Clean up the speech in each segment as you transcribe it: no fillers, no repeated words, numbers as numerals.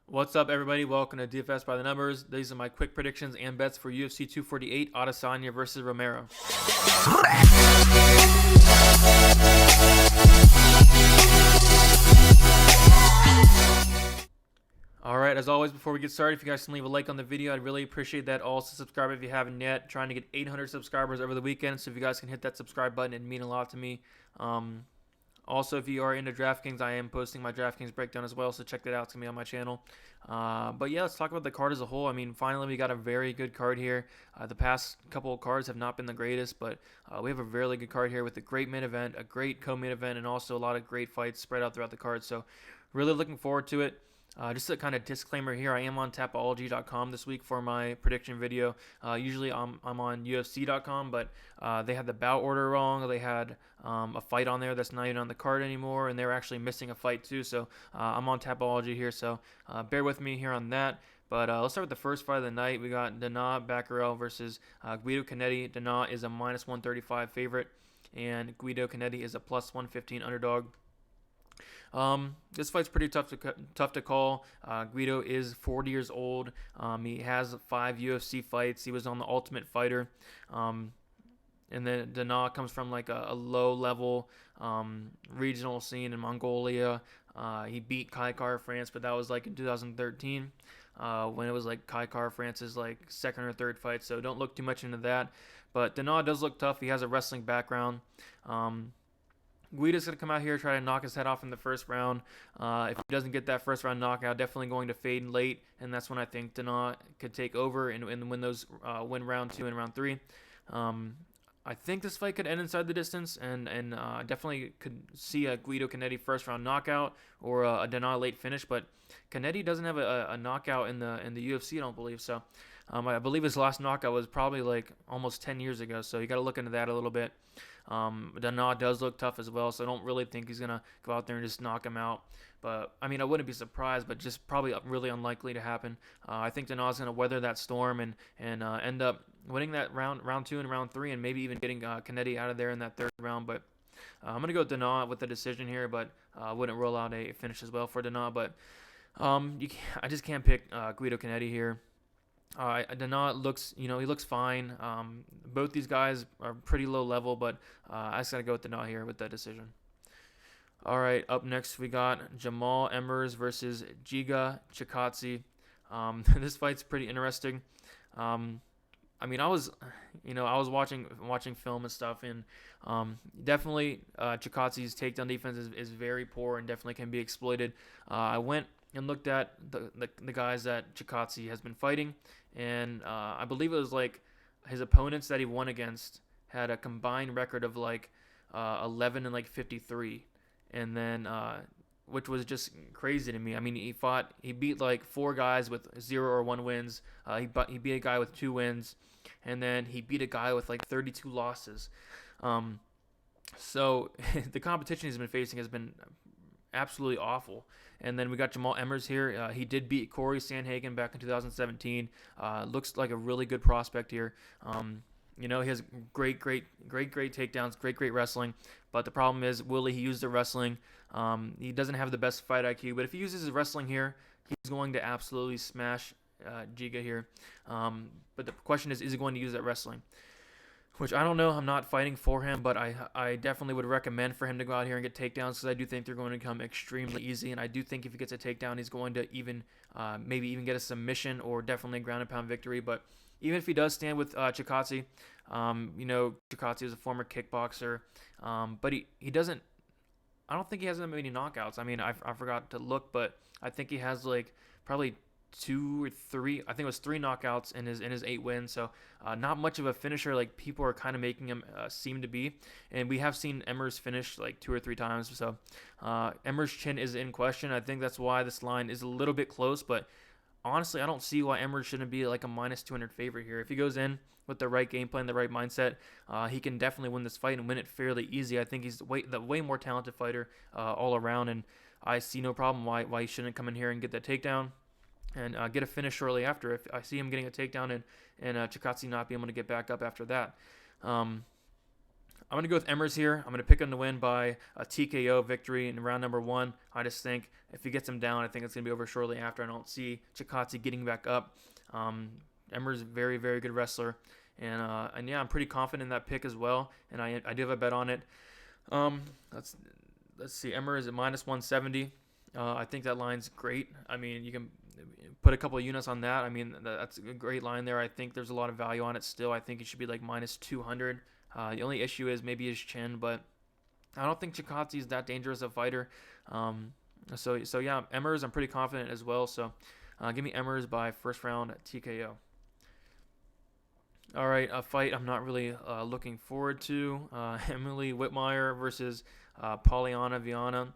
What's up, everybody? Welcome to DFS by the Numbers. These are my quick predictions and bets for UFC 248, Adesanya versus Romero. Alright, as always, before we get started, if you guys can leave a like on the video, I'd really appreciate that. Also, subscribe if you haven't yet. Trying to get 800 subscribers over the weekend, so if you guys can hit that subscribe button, it'd mean a lot to me. Also, if you are into DraftKings, I am posting my DraftKings breakdown as well, so check that out. It's going to be on my channel. But yeah, let's talk about the card as a whole. I mean, finally, we got a very good card here. The past couple of cards have not been the greatest, but we have a really good card here with a great main event, a great co-main event, and also a lot of great fights spread out throughout the card. So really looking forward to it. Just a kind of disclaimer here, I am on Tapology.com this week for my prediction video. Usually I'm on UFC.com, but they had the bout order wrong. They had a fight on there that's not even on the card anymore, and they were actually missing a fight too. So I'm on Tapology here, so bear with me here on that. But let's start with the first fight of the night. We got Batgerel versus Guido Canetti. Dana is a minus 135 favorite, and Guido Canetti is a plus 115 underdog. This fight's pretty tough to call. Guido is 40 years old. He has 5 UFC fights. He was on the Ultimate Fighter. And then Dana comes from like a low-level regional scene in Mongolia. He beat Kai Kara-France, but that was like in 2013 when it was like Kai Kara-France's like second or third fight. So don't look too much into that. But Dana does look tough. He has a wrestling background. Guido's going to come out here, try to knock his head off in the first round. If he doesn't get that first round knockout, definitely going to fade late, and that's when I think Dana could take over and win round 2 and round 3. I think this fight could end inside the distance, and definitely could see a Guido Canetti first round knockout or a Dana late finish. But Canetti doesn't have a knockout in the UFC, I don't believe so. I believe his last knockout was probably like almost 10 years ago, so you got to look into that a little bit. Dana does look tough as well, so I don't really think he's going to go out there and just knock him out. But, I mean, I wouldn't be surprised, but just probably really unlikely to happen. I think Dana's going to weather that storm and end up winning that round 2 and round 3, and maybe even getting Canetti out of there in that third round. But I'm going to go Dana with the decision here, but I wouldn't rule out a finish as well for Dana. But I just can't pick Guido Canetti here. Dana looks, he looks fine. Both these guys are pretty low level, but I just got to go with Dana here with that decision. All right, up next we got Jamal Emmers versus Jedrzejczyk DEC. This fight's pretty interesting. I mean, I was watching film and stuff, and definitely Chikadze's takedown defense is very poor and definitely can be exploited. I went and looked at the guys that Chikadze has been fighting, and I believe it was like his opponents that he won against had a combined record of like 11 and like 53, and then which was just crazy to me. I mean, he beat like 4 guys with 0 or 1 wins. He beat a guy with 2 wins, and then he beat a guy with like 32 losses. So the competition he's been facing has been absolutely awful. And then we got Jamal Emmers here. He did beat Corey Sandhagen back in 2017. Looks like a really good prospect here. He has great takedowns, great wrestling. But the problem is, will he use the wrestling? He doesn't have the best fight IQ. But if he uses his wrestling here, he's going to absolutely smash Giga here. But the question is he going to use that wrestling? Which I don't know. I'm not fighting for him, but I definitely would recommend for him to go out here and get takedowns, because I do think they're going to come extremely easy. And I do think if he gets a takedown, he's going to maybe even get a submission or definitely a ground and pound victory. But even if he does stand with Chikadze, Chikadze is a former kickboxer, but he doesn't. I don't think he has that many knockouts. I mean, I forgot to look, but I think he has like probably 2 or 3. I think it was 3 knockouts in his 8 wins. So not much of a finisher like people are kind of making him seem to be. And we have seen Emmers finish like 2 or 3 times. So Emmers' chin is in question. I think that's why this line is a little bit close. But honestly, I don't see why Emmers shouldn't be like a minus 200 favorite here. If he goes in with the right game plan, the right mindset, he can definitely win this fight and win it fairly easy. I think he's the way more talented fighter all around, and I see no problem why he shouldn't come in here and get that takedown and get a finish shortly after. If I see him getting a takedown and Chikadze not being able to get back up after that. I'm going to go with Emmers here. I'm going to pick him to win by a TKO victory in round number 1. I just think if he gets him down, I think it's going to be over shortly after. I don't see Chikadze getting back up. Emmers, very, very good wrestler. And yeah, I'm pretty confident in that pick as well. And I do have a bet on it. Let's see. Emmers at -170. I think that line's great. I mean, you can put a couple of units on that. I mean, that's a great line there. I think there's a lot of value on it still. I think it should be like -200. The only issue is maybe his chin, but I don't think Chikadze is that dangerous a fighter. So yeah, Emmers, I'm pretty confident as well. So give me Emmers by first round TKO. All right, a fight I'm not really looking forward to. Emily Whitmire versus Polyana Viana.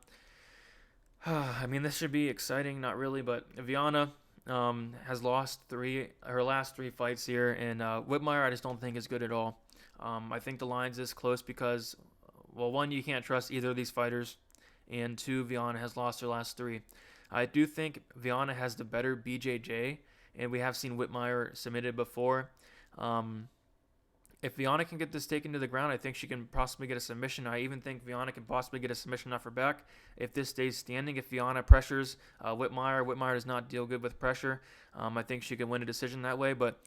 I mean, this should be exciting. Not really, but Viana has lost her last 3 fights here, and Whitmire I just don't think is good at all. I think the line's this close because, well, 1, you can't trust either of these fighters, and 2, Viana has lost her last 3. I do think Viana has the better BJJ, and we have seen Whitmire submitted before. If Viana can get this taken to the ground, I think she can possibly get a submission. I even think Viana can possibly get a submission off her back if this stays standing. If Viana pressures Whitmire does not deal good with pressure. I think she can win a decision that way, but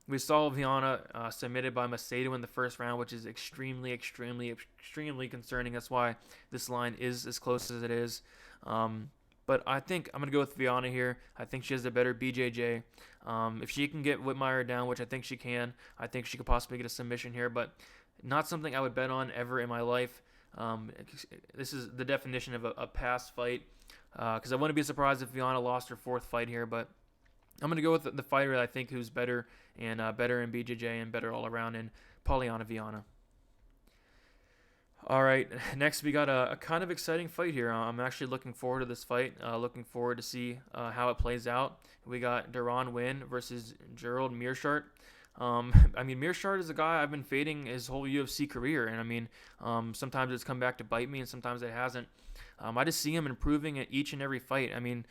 we saw Viana submitted by Macedo in the first round, which is extremely, extremely, extremely concerning. That's why this line is as close as it is. But I think I'm going to go with Viana here. I think she has a better BJJ. If she can get Whitmire down, which I think she can, I think she could possibly get a submission here, but not something I would bet on ever in my life. This is the definition of a pass fight, because I wouldn't be surprised if Viana lost her 4th fight here, but I'm going to go with the fighter that I think who's better and better in BJJ and better all around in Polyana Viana. All right, next we got a kind of exciting fight here. I'm actually looking forward to this fight. Looking forward to see how it plays out. We got Deron Winn versus Gerald Meerschaert. I mean, Meerschaert is a guy I've been fading his whole UFC career, and I mean, sometimes it's come back to bite me, and sometimes it hasn't. I just see him improving at each and every fight. I mean,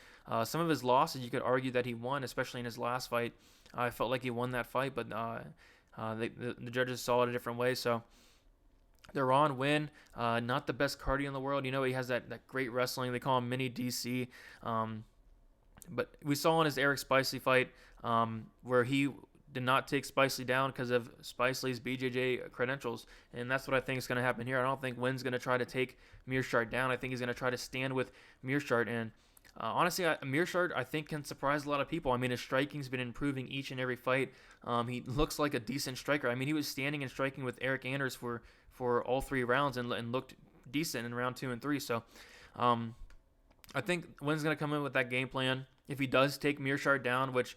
some of his losses you could argue that he won, especially in his last fight. I felt like he won that fight, but the judges saw it a different way. So Deron Winn, not the best cardio in the world. You know, he has that great wrestling. They call him Mini DC. But we saw in his Eric Spicely fight where he did not take Spicely down because of Spicely's BJJ credentials, and that's what I think is going to happen here. I don't think Wynn's going to try to take Meerschaert down. I think he's going to try to stand with Meerschaert, and honestly, Meerschaert I think can surprise a lot of people. I mean, his striking's been improving each and every fight. He looks like a decent striker. I mean, he was standing and striking with Eric Anders for all 3 rounds and looked decent in round 2 and 3. So I think Wynn's going to come in with that game plan. If he does take Meerschaert down, which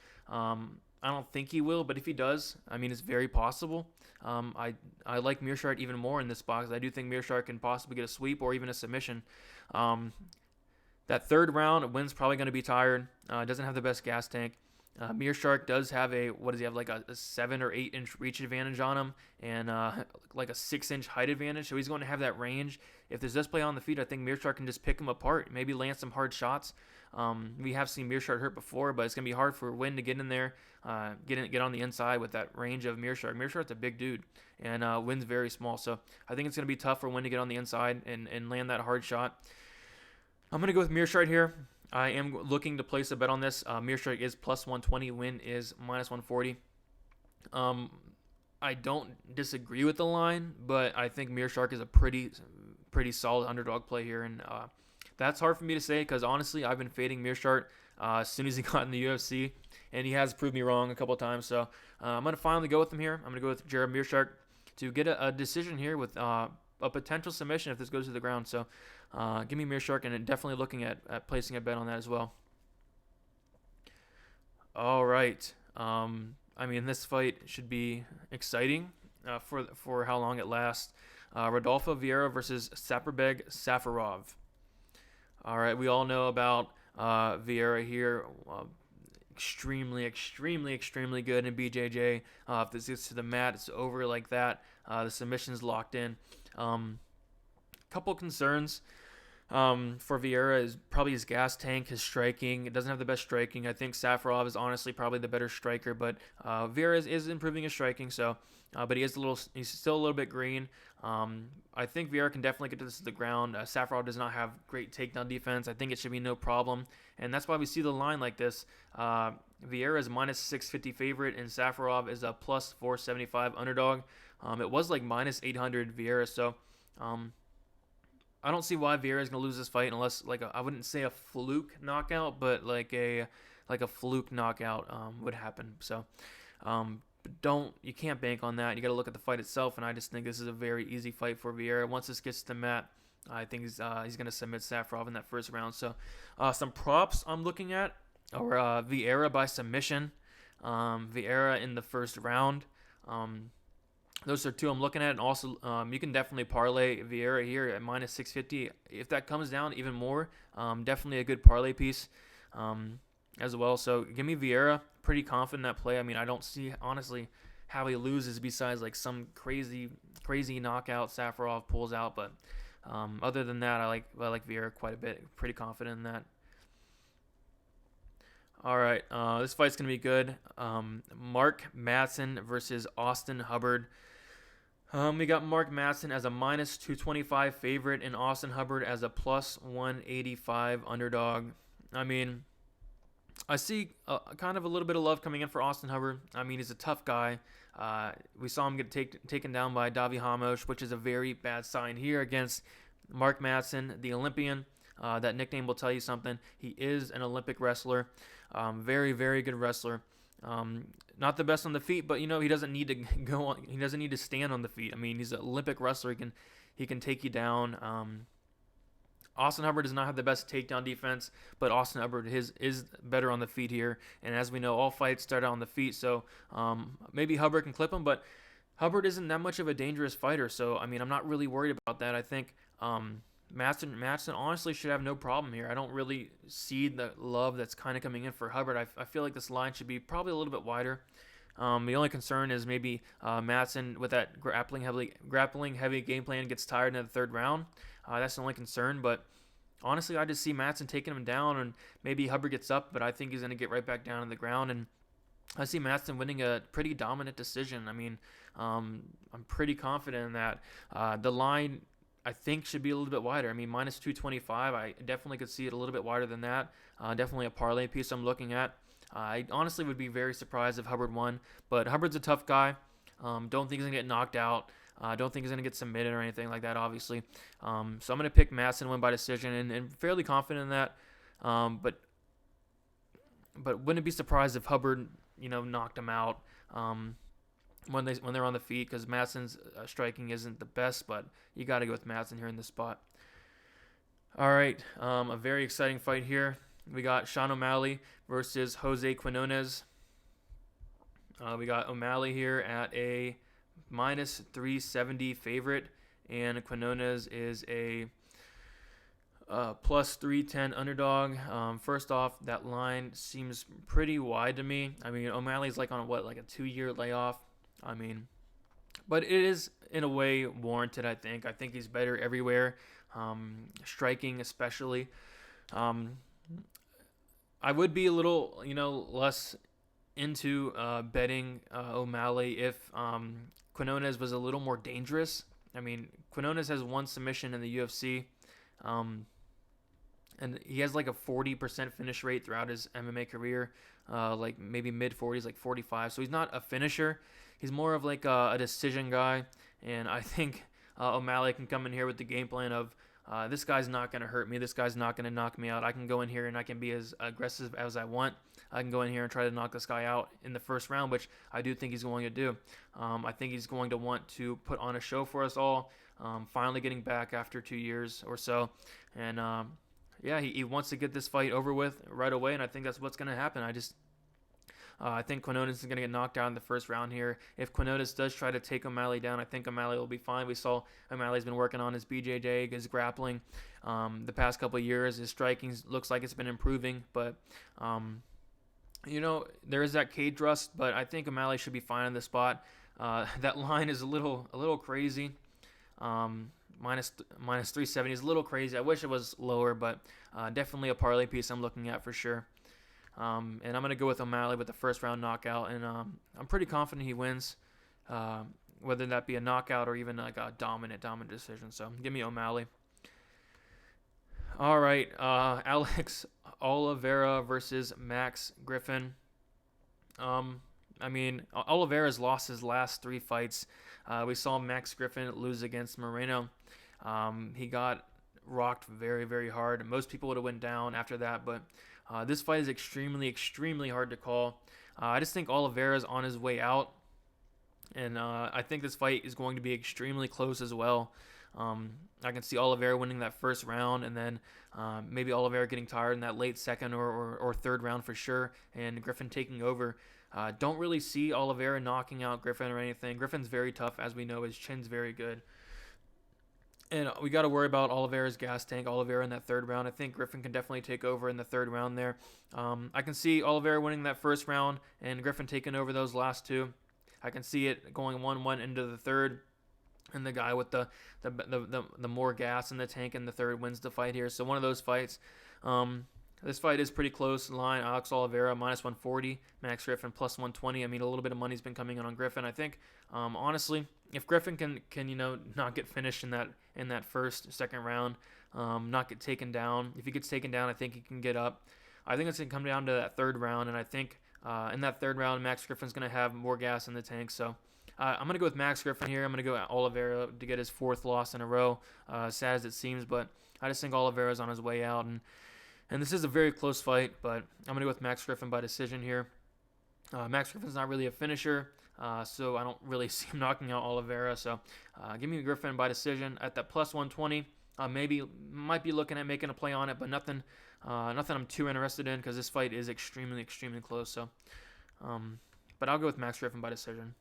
I don't think he will, but if he does, I mean, it's very possible. I like Meerschaert even more in this box. I do think Meerschaert can possibly get a sweep or even a submission. That 3rd round, Wynn's probably going to be tired. Doesn't have the best gas tank. Meerschaert does have like a 7 or 8 inch reach advantage on him, and like a 6 inch height advantage. So he's going to have that range. If there's this play on the feet, I think Meerschaert can just pick him apart. Maybe land some hard shots. We have seen Meerschaert hurt before, but it's going to be hard for Wynn to get in there, get on the inside with that range of Meerschaert. Meerschaert's a big dude, and Wynn's very small. So I think it's going to be tough for Wynn to get on the inside and land that hard shot. I'm going to go with Meerschaert here. I am looking to place a bet on this. Meerschaert is +120. Wynn is -140. I don't disagree with the line, but I think Meerschaert is a pretty solid underdog play here, and that's hard for me to say because honestly, I've been fading Meerschaert as soon as he got in the UFC, and he has proved me wrong a couple of times. So I'm going to finally go with him here. I'm going to go with Gerald Meerschaert to get a decision here with a potential submission if this goes to the ground. So give me Meerschaert, and definitely looking at placing a bet on that as well. All right. I mean, this fight should be exciting for how long it lasts. Rodolfo Vieira versus Safirbek Safarov. All right, we all know about Vieira here. Extremely, extremely, extremely good in BJJ. If this gets to the mat, it's over like that. The submission's locked in. Couple concerns. for Vieira is probably his gas tank, his striking. It doesn't have the best striking. I think Safarov is honestly probably the better striker, but Vieira is improving his striking. So, but he's still a little bit green. I think Vieira can definitely get to this to the ground. Safarov does not have great takedown defense. I think it should be no problem, and that's why we see the line like this. Vieira is minus 650 favorite, and Safarov is a plus 475 underdog. It was like minus 800 Vieira, so. I don't see why Vieira is gonna lose this fight unless I wouldn't say a fluke knockout, but like a fluke knockout would happen. So you can't bank on that. You got to look at the fight itself, and I just think this is a very easy fight for Vieira. Once this gets to the mat, I think he's gonna submit Safarov in that first round. So some props I'm looking at are Vieira by submission, Vieira in the first round. Those are two I'm looking at, and also you can definitely parlay Vieira here at minus 650. If that comes down even more, definitely a good parlay piece as well. So give me Vieira. Pretty confident in that play. I mean, I don't see honestly how he loses besides like some crazy knockout Safarov pulls out. But other than that, I like Vieira quite a bit. Pretty confident in that. All right, this fight's gonna be good. Mark Madsen versus Austin Hubbard. We got Mark Madsen as a minus 225 favorite and Austin Hubbard as a plus 185 underdog. I mean, I see kind of a little bit of love coming in for Austin Hubbard. I mean, he's a tough guy. We saw him get taken down by Davi Hamosh, which is a very bad sign here against Mark Madsen, the Olympian. That nickname will tell you something. He is an Olympic wrestler. Very, very good wrestler. Not the best on the feet, but he doesn't need to go on. He doesn't need to stand on the feet. I mean, he's an Olympic wrestler. He can take you down. Austin Hubbard does not have the best takedown defense, but Austin Hubbard is better on the feet here. And as we know, all fights start out on the feet. So maybe Hubbard can clip him, but Hubbard isn't that much of a dangerous fighter. So I mean, I'm not really worried about that. I think Madsen honestly should have no problem here. I don't really see the love that's kind of coming in for Hubbard. I feel like this line should be probably a little bit wider. The only concern is maybe Madsen with that grappling heavy game plan gets tired in the third round. That's the only concern. But honestly, I just see Madsen taking him down, and maybe Hubbard gets up, but I think he's going to get right back down on the ground. And I see Madsen winning a pretty dominant decision. I mean, I'm pretty confident in that. The line, I think, should be a little bit wider. I mean, minus 225, I definitely could see it a little bit wider than that. Definitely a parlay piece I'm looking at. I honestly would be very surprised if Hubbard won, but Hubbard's a tough guy. Don't think he's going to get knocked out. Don't think he's going to get submitted or anything like that, obviously. So I'm going to pick Madsen win by decision, and fairly confident in that. But wouldn't be surprised if Hubbard, knocked him out when they're on the feet, because Madsen's striking isn't the best, but you got to go with Madsen here in this spot. All right, a very exciting fight here. We got Sean O'Malley versus Jose Quinones. We got O'Malley here at a minus 370 favorite, and Quinones is a plus 310 underdog. First off, that line seems pretty wide to me. I mean, O'Malley's like on a 2-year layoff. I mean, but it is in a way warranted, I think. I think he's better everywhere, striking especially. I would be a little, less into betting O'Malley if Quinones was a little more dangerous. I mean, Quinones has one submission in the UFC, and he has like a 40% finish rate throughout his MMA career, like maybe mid-40s, like 45. So he's not a finisher. He's more of like a decision guy, and I think O'Malley can come in here with the game plan of this guy's not going to hurt me. This guy's not going to knock me out. I can go in here and I can be as aggressive as I want. I can go in here and try to knock this guy out in the first round, which I do think he's going to do. I think he's going to want to put on a show for us all, finally getting back after 2 years or so. And, he wants to get this fight over with right away, and I think that's what's going to happen. I think Quinones is going to get knocked out in the first round here. If Quinones does try to take O'Malley down, I think O'Malley will be fine. We saw O'Malley's been working on his BJJ, his grappling the past couple of years. His striking looks like it's been improving, but there is that cage rust, but I think O'Malley should be fine in this spot. That line is a little crazy. minus 370 is a little crazy. I wish it was lower, but definitely a parlay piece I'm looking at for sure. And I'm going to go with O'Malley with the first round knockout, and I'm pretty confident he wins, whether that be a knockout or even like a dominant decision. So give me O'Malley. All right, Alex Oliveira versus Max Griffin. I mean, Oliveira's lost his last 3 fights. We saw Max Griffin lose against Moreno. He got rocked very, very hard. Most people would have went down after that, but this fight is extremely hard to call. I just think Oliveira's on his way out, and I think this fight is going to be extremely close as well. I can see Oliveira winning that first round, and then maybe Oliveira getting tired in that late second or third round for sure, and Griffin taking over. Don't really see Oliveira knocking out Griffin or anything. Griffin's very tough, as we know. His chin's very good. And we got to worry about Oliveira's gas tank. Oliveira in that third round. I think Griffin can definitely take over in the third round there. I can see Oliveira winning that first round and Griffin taking over those last 2. I can see it going 1-1 into the third, and the guy with the more gas in the tank in the third wins the fight here. So one of those fights. This fight is pretty close in line. Alex Oliveira minus 140, Max Griffin plus 120. I mean, a little bit of money's been coming in on Griffin. I think, honestly, if Griffin can not get finished in that second round, not get taken down. If he gets taken down, I think he can get up. I think it's gonna come down to that third round, and I think in that third round, Max Griffin's gonna have more gas in the tank. So I'm gonna go with Max Griffin here. I'm gonna go at Oliveira to get his 4th loss in a row. Sad as it seems, but I just think Oliveira's on his way out, and this is a very close fight, but I'm going to go with Max Griffin by decision here. Max Griffin's not really a finisher, so I don't really see him knocking out Oliveira. So give me Griffin by decision at that plus 120. Might be looking at making a play on it, but nothing I'm too interested in because this fight is extremely close. So, but I'll go with Max Griffin by decision.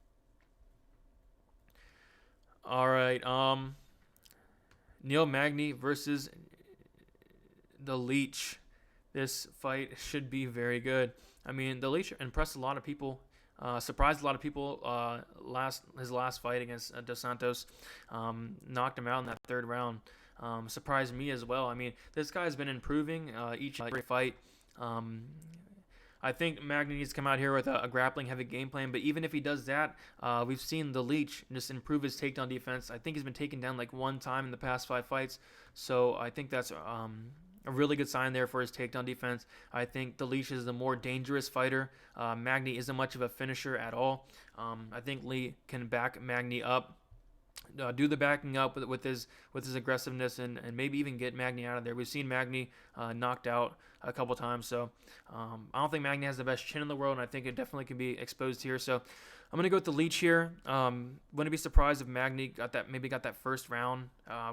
All right, Neil Magny versus the Leech. This fight should be very good. I mean, the Leech impressed a lot of people, surprised a lot of people. His last fight against Dos Santos, knocked him out in that third round. Surprised me as well. I mean, this guy's been improving each fight. I think Magny needs to come out here with a grappling heavy game plan, but even if he does that, we've seen the Leech just improve his takedown defense. I think he's been taken down like 1 time in the past 5 fights, so I think that's a really good sign there for his takedown defense. I think the Leech is the more dangerous fighter. Magny isn't much of a finisher at all. I think Lee can back Magny up, do the backing up with his aggressiveness, and maybe even get Magny out of there. We've seen Magny knocked out a couple times, so I don't think Magny has the best chin in the world, and I think it definitely can be exposed here. So I'm going to go with the Leech here. Wouldn't be surprised if Magny got that first round,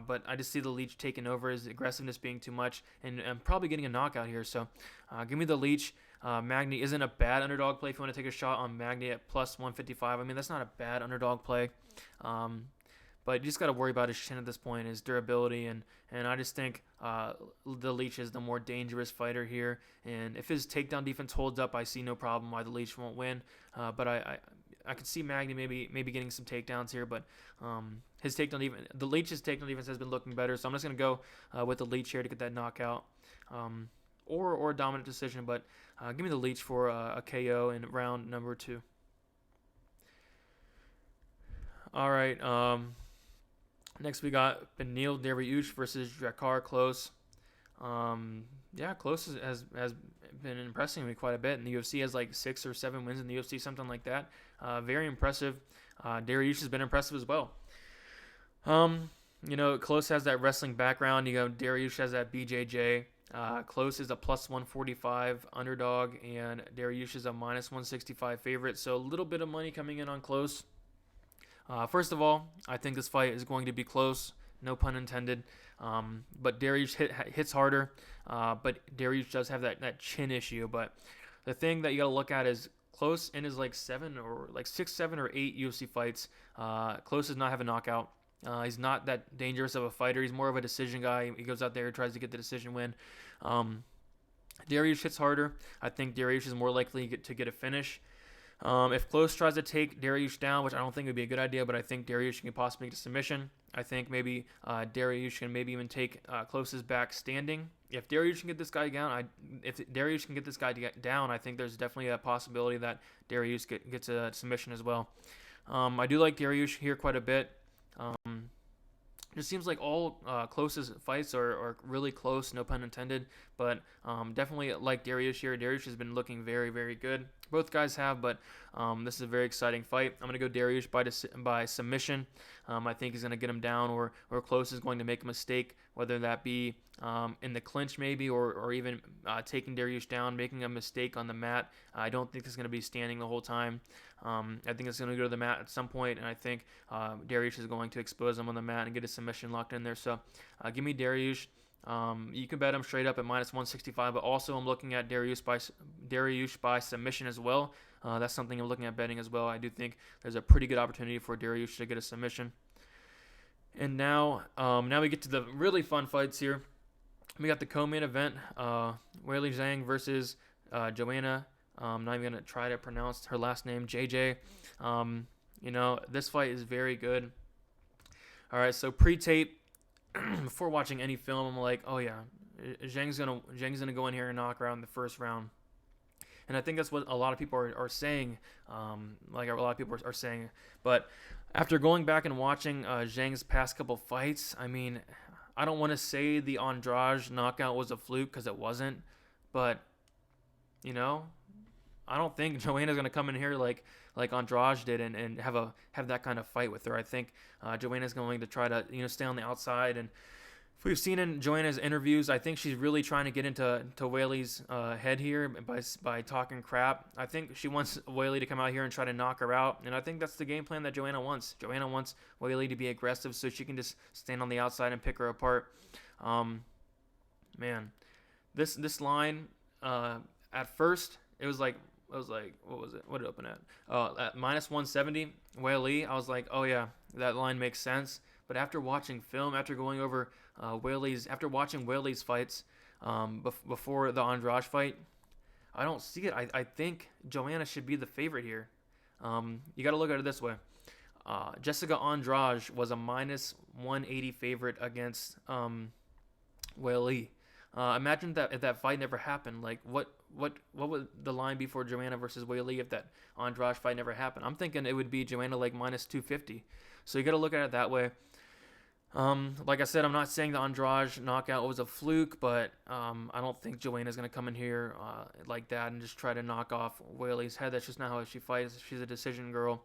but I just see the Leech taking over, his aggressiveness being too much, and probably getting a knockout here. So give me the Leech. Magny isn't a bad underdog play if you want to take a shot on Magny at plus 155. I mean, that's not a bad underdog play. But you just got to worry about his chin at this point, his durability, and I just think the Leech is the more dangerous fighter here. And if his takedown defense holds up, I see no problem why the Leech won't win. But I could see Magny maybe getting some takedowns here, but the Leech's takedown defense has been looking better. So I'm just gonna go with the Leech here to get that knockout, or a dominant decision. But give me the Leech for a KO in round number 2. All right. Next we got Beneil Dariush versus Drakkar Klose. Klose has been impressing me quite a bit. In the UFC, has like 6 or 7 wins in the UFC, something like that. Very impressive. Dariush has been impressive as well. Klose has that wrestling background. Dariush has that BJJ. Klose is a plus 145 underdog, and Dariush is a minus 165 favorite. So a little bit of money coming in on Klose. First of all, I think this fight is going to be close, no pun intended. But Dariush hits harder, but Dariush does have that chin issue. But the thing that you got to look at is Klose in his 6, 7, or 8 UFC fights. Klose does not have a knockout. He's not that dangerous of a fighter. He's more of a decision guy. He goes out there and tries to get the decision win. Dariush hits harder. I think Dariush is more likely to get a finish. If Close tries to take Dariush down, which I don't think would be a good idea, but I think Dariush can possibly get a submission. I think maybe Dariush can maybe even take Close's back standing. If Dariush can get this guy down, I think there's definitely a possibility that Dariush gets a submission as well. I do like Dariush here quite a bit. It seems like all Close's fights are really close, no pun intended. But definitely like Dariush here. Dariush has been looking very, very good. Both guys have, but this is a very exciting fight. I'm going to go Dariush by submission. I think he's going to get him down, or Close is going to make a mistake, whether that be in the clinch maybe, or even taking Dariush down, making a mistake on the mat. I don't think he's going to be standing the whole time. I think it's going to go to the mat at some point, and I think Dariush is going to expose him on the mat and get a submission locked in there. So give me Dariush. You can bet him straight up at -165, but also I'm looking at Dariush by submission as well. That's something I'm looking at betting as well. I do think there's a pretty good opportunity for Dariush to get a submission. And now we get to the really fun fights here. We got the co-main event, Weili Zhang versus Joanna. I'm not even going to try to pronounce her last name, JJ. This fight is very good. All right, so pre-tape, before watching any film, I'm like, oh yeah, Zhang's gonna go in here and knock her out in the first round. And I think that's what a lot of people are saying. Like a lot of people are saying. But after going back and watching Zhang's past couple fights, I mean, I don't want to say the Andrade knockout was a fluke, because it wasn't. But I don't think Joanna's gonna come in here like Andrade did and have that kind of fight with her. I think Joanna's going to try to stay on the outside, and if we've seen in Joanna's interviews, I think she's really trying to get into Weili's head here by talking crap. I think she wants Weili to come out here and try to knock her out, and I think that's the game plan that Joanna wants. Joanna wants Weili to be aggressive so she can just stand on the outside and pick her apart. Man, this line at first it was like. What was it? What did it open at? At -170, Weili. I was like, oh yeah, that line makes sense. But after watching film, after going over after watching Weili's fights before the Andrade fight, I don't see it. I think Joanna should be the favorite here. You got to look at it this way. Jessica Andrade was a -180 favorite against Weili. Imagine that if that fight never happened. Like, what would the line be for Joanna versus Weili if that Andrade fight never happened? I'm thinking it would be Joanna like -250. So you got to look at it that way. Like I said, I'm not saying the Andrade knockout was a fluke, but I don't think Joanna's going to come in here like that and just try to knock off Weili's head. That's just not how she fights. She's a decision girl.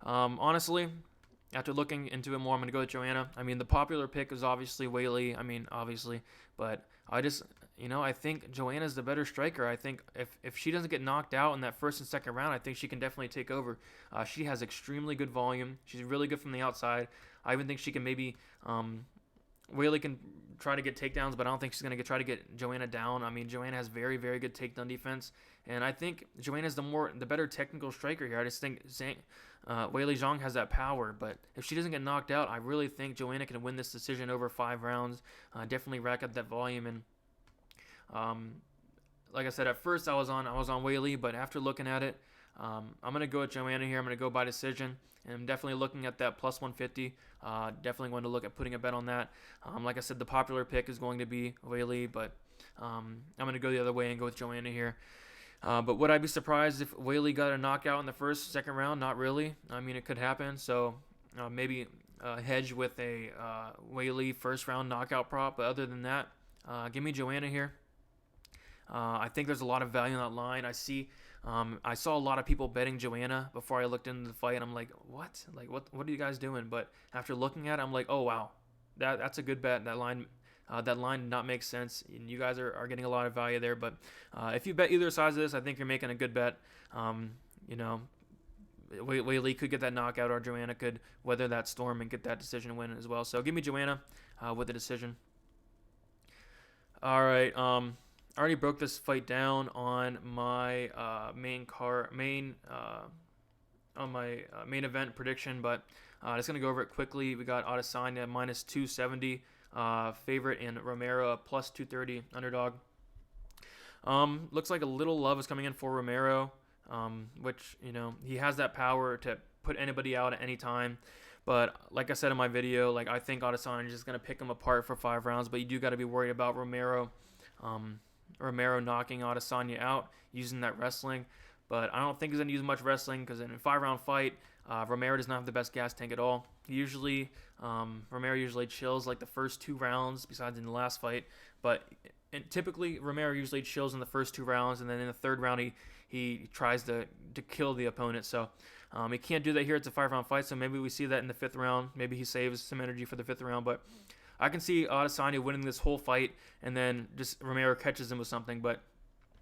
Honestly, after looking into it more, I'm going to go with Joanna. I mean, the popular pick is obviously Weili. I mean, obviously. But I just, I think Joanna's the better striker. I think if she doesn't get knocked out in that first and second round, I think she can definitely take over. She has extremely good volume. She's really good from the outside. I even think she can maybe Weili can try to get takedowns, but I don't think she's going to try to get Joanna down. I mean, Joanna has very, very good takedown defense. And I think Joanna's the better technical striker here. I just think Weili Zhang has that power, but if she doesn't get knocked out, I really think Joanna can win this decision over 5 rounds. Definitely rack up that volume, and like I said, at first I was on Weili, but after looking at it, I'm gonna go with Joanna here. I'm gonna go by decision, and I'm definitely looking at that +150. Definitely going to look at putting a bet on that. Like I said, the popular pick is going to be Weili, but I'm gonna go the other way and go with Joanna here. But would I be surprised if Weili got a knockout in the first, second round? Not really. I mean, it could happen. So maybe hedge with a Weili first round knockout prop. But other than that, give me Joanna here. I think there's a lot of value in that line. I saw a lot of people betting Joanna before I looked into the fight. I'm like, what? Like, what are you guys doing? But after looking at it, I'm like, oh wow, that's a good bet. That line did not make sense, and you guys are getting a lot of value there. But if you bet either side of this, I think you're making a good bet. Weili could get that knockout, or Joanna could weather that storm and get that decision win as well. So give me Joanna with the decision. All right. I already broke this fight down on my main event prediction, but just gonna go over it quickly. We got Adesanya -270. Favorite, in Romero +230 underdog. Looks like a little love is coming in for Romero, which, you know, he has that power to put anybody out at any time. But like I said in my video, like I think Adesanya is just going to pick him apart for 5 rounds. But you do got to be worried about Romero. Romero knocking Adesanya out using that wrestling. But I don't think he's going to use much wrestling because in a 5-round fight, Romero does not have the best gas tank at all. Romero usually chills like the first 2 rounds, besides in the last fight. But typically, Romero usually chills in the first 2 rounds, and then in the 3rd round, he tries to kill the opponent. So he can't do that here. It's a 5-round fight, so maybe we see that in the 5th round. Maybe he saves some energy for the 5th round, but I can see Adesanya winning this whole fight, and then just Romero catches him with something, but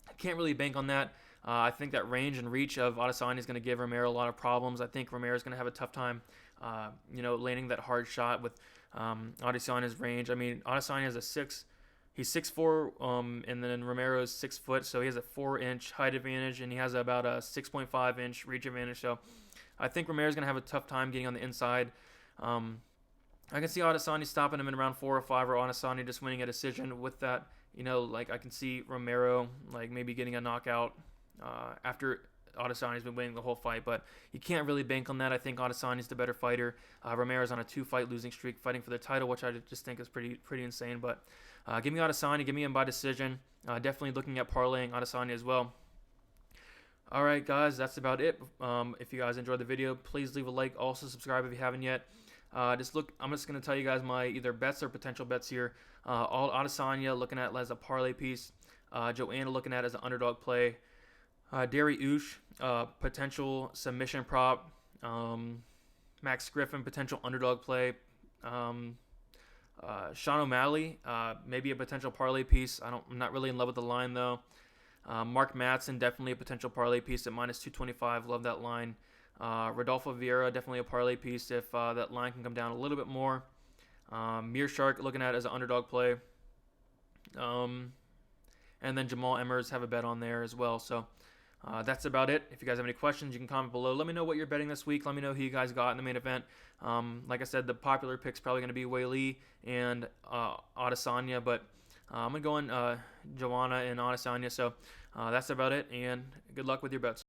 I can't really bank on that. I think that range and reach of Adesanya is going to give Romero a lot of problems. I think Romero is going to have a tough time, landing that hard shot with Adesanya's range. I mean, Adesanya has he's 6'4", and then Romero is 6 foot, so he has a 4-inch height advantage, and he has about a 6.5-inch reach advantage. So I think Romero's going to have a tough time getting on the inside. I can see Adesanya stopping him in round 4 or 5, or Adesanya just winning a decision with that. Like I can see Romero like maybe getting a knockout after Adesanya's been winning the whole fight, but you can't really bank on that. I think Adesanya's the better fighter. Romero's on a 2-fight losing streak, fighting for the title, which I just think is pretty insane. But give me Adesanya, give me him by decision. Definitely looking at parlaying Adesanya as well. All right, guys, that's about it. If you guys enjoyed the video, please leave a like. Also, subscribe if you haven't yet. I'm just going to tell you guys my either bets or potential bets here. All Adesanya looking at as a parlay piece. Joanna looking at as an underdog play. Dariush, potential submission prop. Max Griffin, potential underdog play. Sean O'Malley, maybe a potential parlay piece. I'm not really in love with the line though. Mark Madsen, definitely a potential parlay piece at -225. Love that line. Rodolfo Vieira, definitely a parlay piece if that line can come down a little bit more. Meerschaert looking at as an underdog play. And then Jamal Emmers, have a bet on there as well. So that's about it. If you guys have any questions, you can comment below. Let me know what you're betting this week. Let me know who you guys got in the main event. Like I said, the popular pick's probably going to be Weili and Adesanya, but I'm going to go on Joanna and Adesanya. So that's about it, and good luck with your bets.